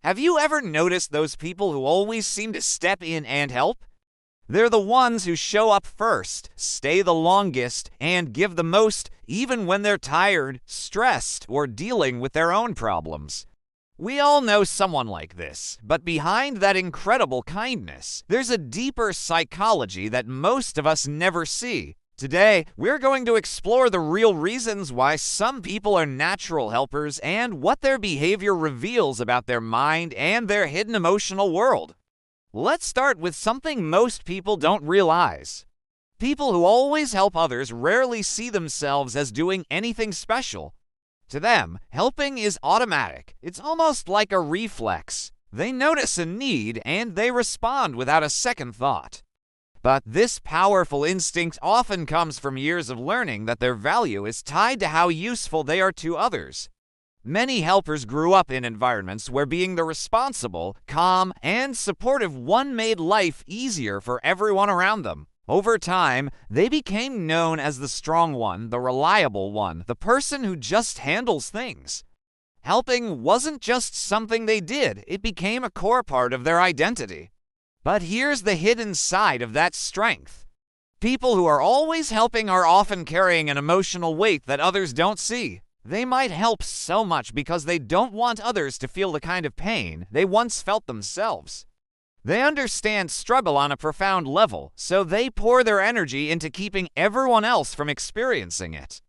Have you ever noticed those people who always seem to step in and help? They're the ones who show up first, stay the longest, and give the most, even when they're tired, stressed, or dealing with their own problems. We all know someone like this, but behind that incredible kindness, there's a deeper psychology that most of us never see. Today, we're going to explore the real reasons why some people are natural helpers and what their behavior reveals about their mind and their hidden emotional world. Let's start with something most people don't realize. People who always help others rarely see themselves as doing anything special. To them, helping is automatic. It's almost like a reflex. They notice a need and they respond without a second thought. But this powerful instinct often comes from years of learning that their value is tied to how useful they are to others. Many helpers grew up in environments where being the responsible, calm, and supportive one made life easier for everyone around them. Over time, they became known as the strong one, the reliable one, the person who just handles things. Helping wasn't just something they did, it became a core part of their identity. But here's the hidden side of that strength. People who are always helping are often carrying an emotional weight that others don't see. They might help so much because they don't want others to feel the kind of pain they once felt themselves. They understand struggle on a profound level, so they pour their energy into keeping everyone else from experiencing it.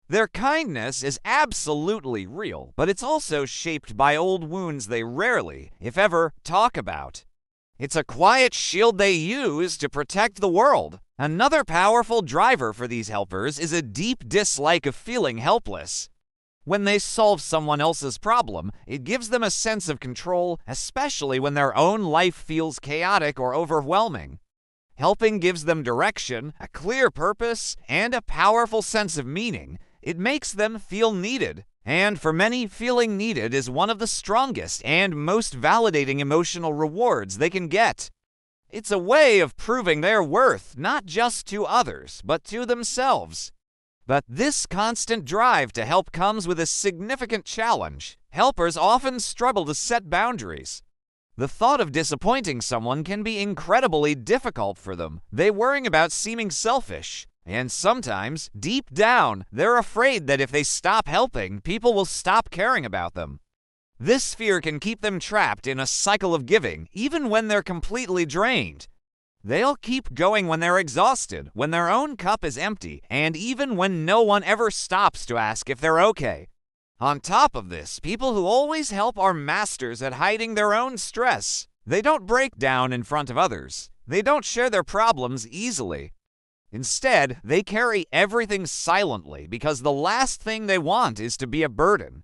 Their kindness is absolutely real, but it's also shaped by old wounds they rarely, if ever, talk about. It's a quiet shield they use to protect the world. Another powerful driver for these helpers is a deep dislike of feeling helpless. When they solve someone else's problem, it gives them a sense of control, especially when their own life feels chaotic or overwhelming. Helping gives them direction, a clear purpose, and a powerful sense of meaning. It makes them feel needed. And for many, feeling needed is one of the strongest and most validating emotional rewards they can get. It's a way of proving their worth, not just to others, but to themselves. But this constant drive to help comes with a significant challenge. Helpers often struggle to set boundaries. The thought of disappointing someone can be incredibly difficult for them. They worry about seeming selfish. And sometimes, deep down, they're afraid that if they stop helping, people will stop caring about them. This fear can keep them trapped in a cycle of giving, even when they're completely drained. They'll keep going when they're exhausted, when their own cup is empty, and even when no one ever stops to ask if they're okay. On top of this, people who always help are masters at hiding their own stress. They don't break down in front of others. They don't share their problems easily. Instead, they carry everything silently because the last thing they want is to be a burden.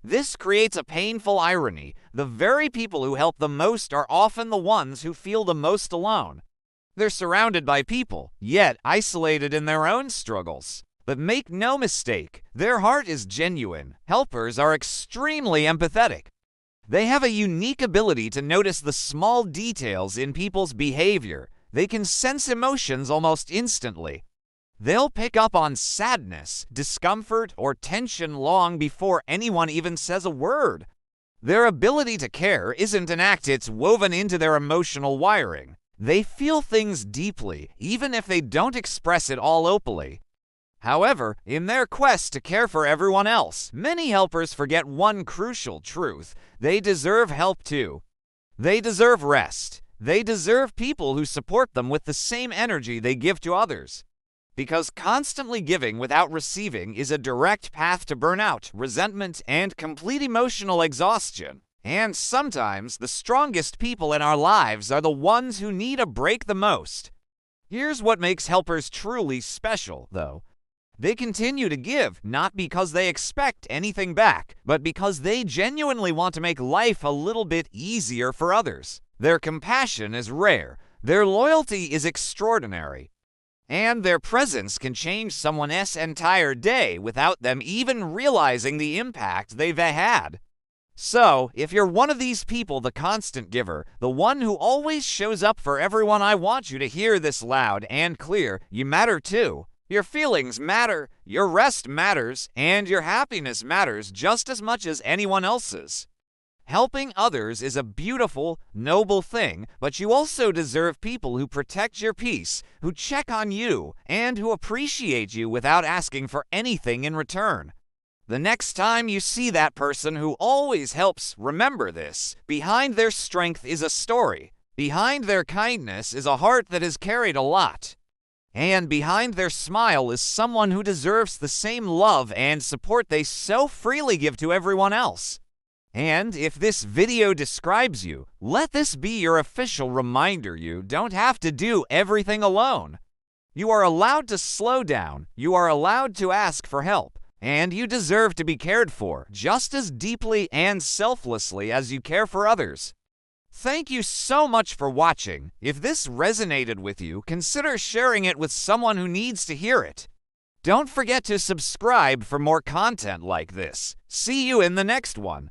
This creates a painful irony. The very people who help the most are often the ones who feel the most alone. They're surrounded by people, yet isolated in their own struggles. But make no mistake, their heart is genuine. Helpers are extremely empathetic. They have a unique ability to notice the small details in people's behavior. They can sense emotions almost instantly. They'll pick up on sadness, discomfort, or tension long before anyone even says a word. Their ability to care isn't an act, it's woven into their emotional wiring. They feel things deeply, even if they don't express it all openly. However, in their quest to care for everyone else, many helpers forget one crucial truth. They deserve help too. They deserve rest. They deserve people who support them with the same energy they give to others. Because constantly giving without receiving is a direct path to burnout, resentment, and complete emotional exhaustion. And sometimes, the strongest people in our lives are the ones who need a break the most. Here's what makes helpers truly special, though. They continue to give, not because they expect anything back, but because they genuinely want to make life a little bit easier for others. Their compassion is rare, their loyalty is extraordinary, and their presence can change someone's entire day without them even realizing the impact they've had. So, if you're one of these people, the constant giver, the one who always shows up for everyone, I want you to hear this loud and clear. You matter too. Your feelings matter, your rest matters, and your happiness matters just as much as anyone else's. Helping others is a beautiful, noble thing, but you also deserve people who protect your peace, who check on you, and who appreciate you without asking for anything in return. The next time you see that person who always helps, remember this: behind their strength is a story. Behind their kindness is a heart that has carried a lot. And behind their smile is someone who deserves the same love and support they so freely give to everyone else. And if this video describes you, let this be your official reminder you don't have to do everything alone. You are allowed to slow down, you are allowed to ask for help, and you deserve to be cared for just as deeply and selflessly as you care for others. Thank you so much for watching. If this resonated with you, consider sharing it with someone who needs to hear it. Don't forget to subscribe for more content like this. See you in the next one.